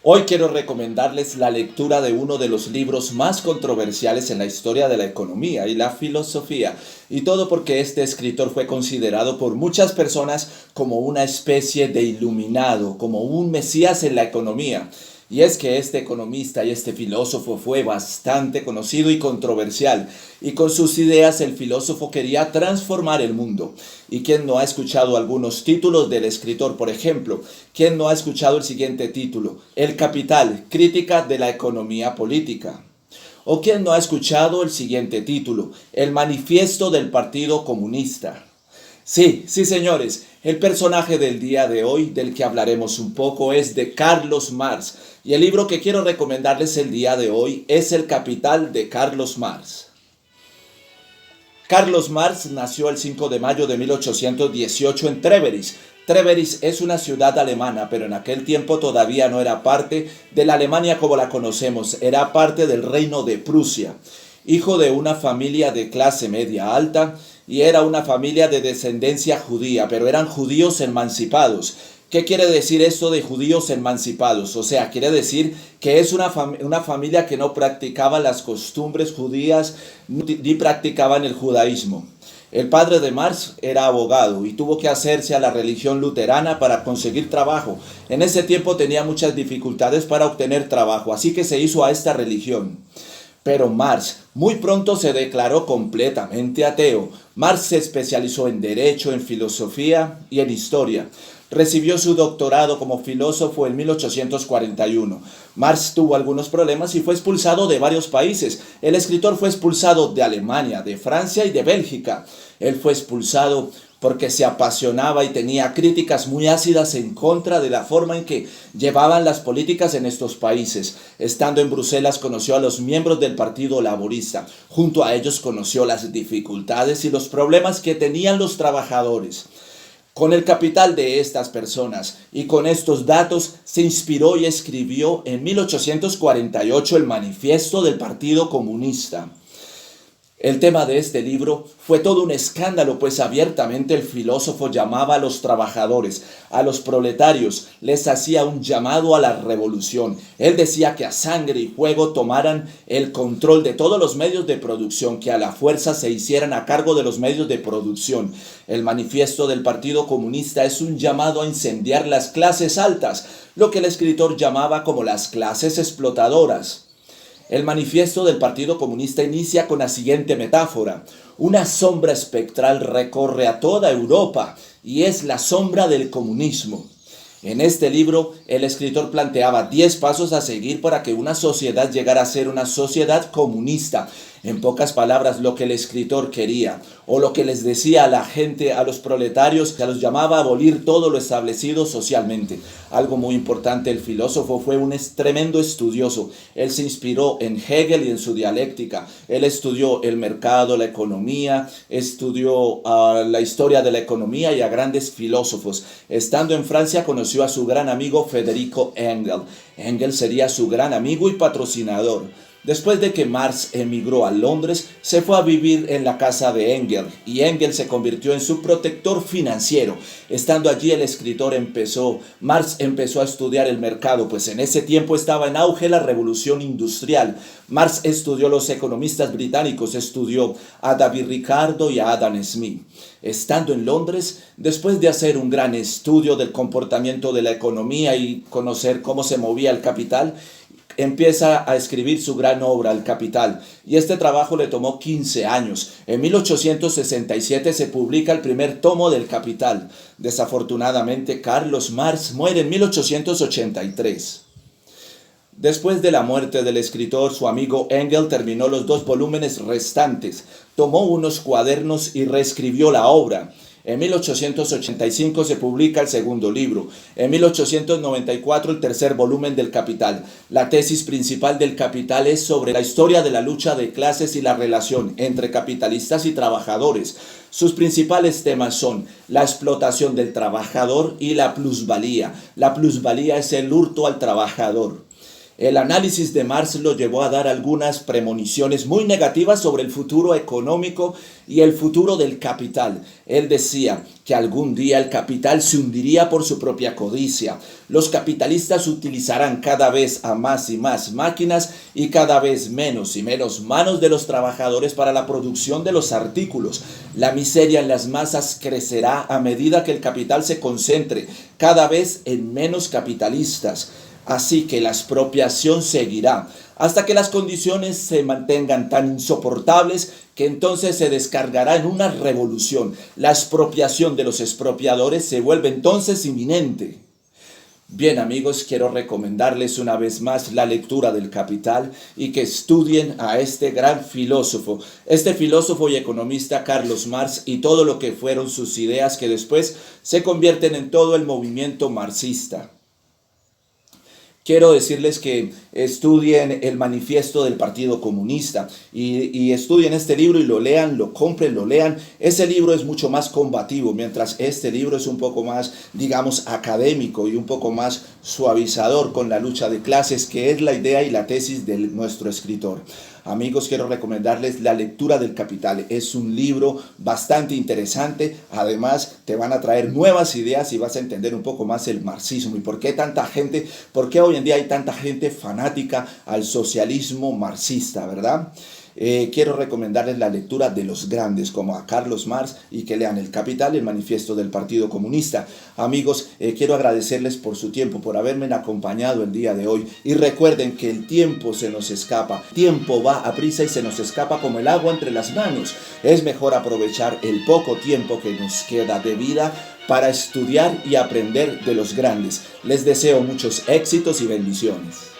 Hoy quiero recomendarles la lectura de uno de los libros más controversiales en la historia de la economía y la filosofía. Y todo porque este escritor fue considerado por muchas personas como una especie de iluminado, como un mesías en la economía. Y es que este economista y este filósofo fue bastante conocido y controversial, y con sus ideas el filósofo quería transformar el mundo. ¿Y quién no ha escuchado algunos títulos del escritor? Por ejemplo, ¿quién no ha escuchado el siguiente título? El Capital, crítica de la economía política. ¿O quién no ha escuchado el siguiente título? El Manifiesto del Partido Comunista. Sí, sí señores, el personaje del día de hoy, del que hablaremos un poco, es de Carlos Marx. Y el libro que quiero recomendarles el día de hoy es El Capital de Carlos Marx. Carlos Marx nació el 5 de mayo de 1818 en Treveris. Treveris es una ciudad alemana, pero en aquel tiempo todavía no era parte de la Alemania como la conocemos, era parte del reino de Prusia. Hijo de una familia de clase media alta, y era una familia de descendencia judía, pero eran judíos emancipados. ¿Qué quiere decir esto de judíos emancipados? O sea, quiere decir que es una familia que no practicaba las costumbres judías ni practicaban el judaísmo. El padre de Marx era abogado y tuvo que hacerse a la religión luterana para conseguir trabajo. En ese tiempo tenía muchas dificultades para obtener trabajo, así que se hizo a esta religión. Pero Marx muy pronto se declaró completamente ateo. Marx se especializó en derecho, en filosofía y en historia. Recibió su doctorado como filósofo en 1841. Marx tuvo algunos problemas y fue expulsado de varios países. El escritor fue expulsado de Alemania, de Francia y de Bélgica. Él fue expulsado porque se apasionaba y tenía críticas muy ácidas en contra de la forma en que llevaban las políticas en estos países. Estando en Bruselas conoció a los miembros del Partido Laborista. Junto a ellos conoció las dificultades y los problemas que tenían los trabajadores. Con el capital de estas personas y con estos datos se inspiró y escribió en 1848 el Manifiesto del Partido Comunista. El tema de este libro fue todo un escándalo, pues abiertamente el filósofo llamaba a los trabajadores, a los proletarios, les hacía un llamado a la revolución. Él decía que a sangre y fuego tomaran el control de todos los medios de producción, que a la fuerza se hicieran a cargo de los medios de producción. El manifiesto del Partido Comunista es un llamado a incendiar las clases altas, lo que el escritor llamaba como las clases explotadoras. El manifiesto del Partido Comunista inicia con la siguiente metáfora. Una sombra espectral recorre a toda Europa y es la sombra del comunismo. En este libro, el escritor planteaba 10 pasos a seguir para que una sociedad llegara a ser una sociedad comunista. En pocas palabras, lo que el escritor quería, o lo que les decía a la gente, a los proletarios, que los llamaba a abolir todo lo establecido socialmente. Algo muy importante, el filósofo fue un tremendo estudioso. Él se inspiró en Hegel y en su dialéctica. Él estudió el mercado, la economía, estudió la historia de la economía y a grandes filósofos. Estando en Francia, conoció a su gran amigo Federico Engels. Engels sería su gran amigo y patrocinador. Después de que Marx emigró a Londres, se fue a vivir en la casa de Engels y Engels se convirtió en su protector financiero. Estando allí Marx empezó a estudiar el mercado, pues en ese tiempo estaba en auge la revolución industrial. Marx estudió a los economistas británicos, estudió a David Ricardo y a Adam Smith. Estando en Londres, después de hacer un gran estudio del comportamiento de la economía y conocer cómo se movía el capital, empieza a escribir su gran obra, El Capital, y este trabajo le tomó 15 años. En 1867 se publica el primer tomo del Capital. Desafortunadamente, Carlos Marx muere en 1883. Después de la muerte del escritor, su amigo Engels terminó los 2 volúmenes restantes, tomó unos cuadernos y reescribió la obra. En 1885 se publica el segundo libro. En 1894 el tercer volumen del Capital. La tesis principal del Capital es sobre la historia de la lucha de clases y la relación entre capitalistas y trabajadores. Sus principales temas son la explotación del trabajador y la plusvalía. La plusvalía es el hurto al trabajador. El análisis de Marx lo llevó a dar algunas premoniciones muy negativas sobre el futuro económico y el futuro del capital. Él decía que algún día el capital se hundiría por su propia codicia. Los capitalistas utilizarán cada vez a más y más máquinas y cada vez menos y menos manos de los trabajadores para la producción de los artículos. La miseria en las masas crecerá a medida que el capital se concentre cada vez en menos capitalistas. Así que la expropiación seguirá hasta que las condiciones se mantengan tan insoportables que entonces se descargará en una revolución. La expropiación de los expropiadores se vuelve entonces inminente. Bien amigos, quiero recomendarles una vez más la lectura del Capital y que estudien a este gran filósofo y economista Carlos Marx y todo lo que fueron sus ideas que después se convierten en todo el movimiento marxista. Quiero decirles que estudien el manifiesto del Partido Comunista y estudien este libro y lo lean, lo compren, lo lean. Ese libro es mucho más combativo, mientras este libro es un poco más, digamos, académico y un poco más suavizador con la lucha de clases, que es la idea y la tesis de nuestro escritor. Amigos, quiero recomendarles la lectura del Capital. Es un libro bastante interesante. Además, te van a traer nuevas ideas y vas a entender un poco más el marxismo y por qué hoy en día hay tanta gente fanática al socialismo marxista, ¿verdad? Quiero recomendarles la lectura de los grandes como a Carlos Marx y que lean el Capital, el manifiesto del Partido Comunista. Amigos, quiero agradecerles por su tiempo, por haberme acompañado el día de hoy y recuerden que el tiempo se nos escapa, el tiempo va a prisa y se nos escapa como el agua entre las manos. Es mejor aprovechar el poco tiempo que nos queda de vida para estudiar y aprender de los grandes. Les deseo muchos éxitos y bendiciones.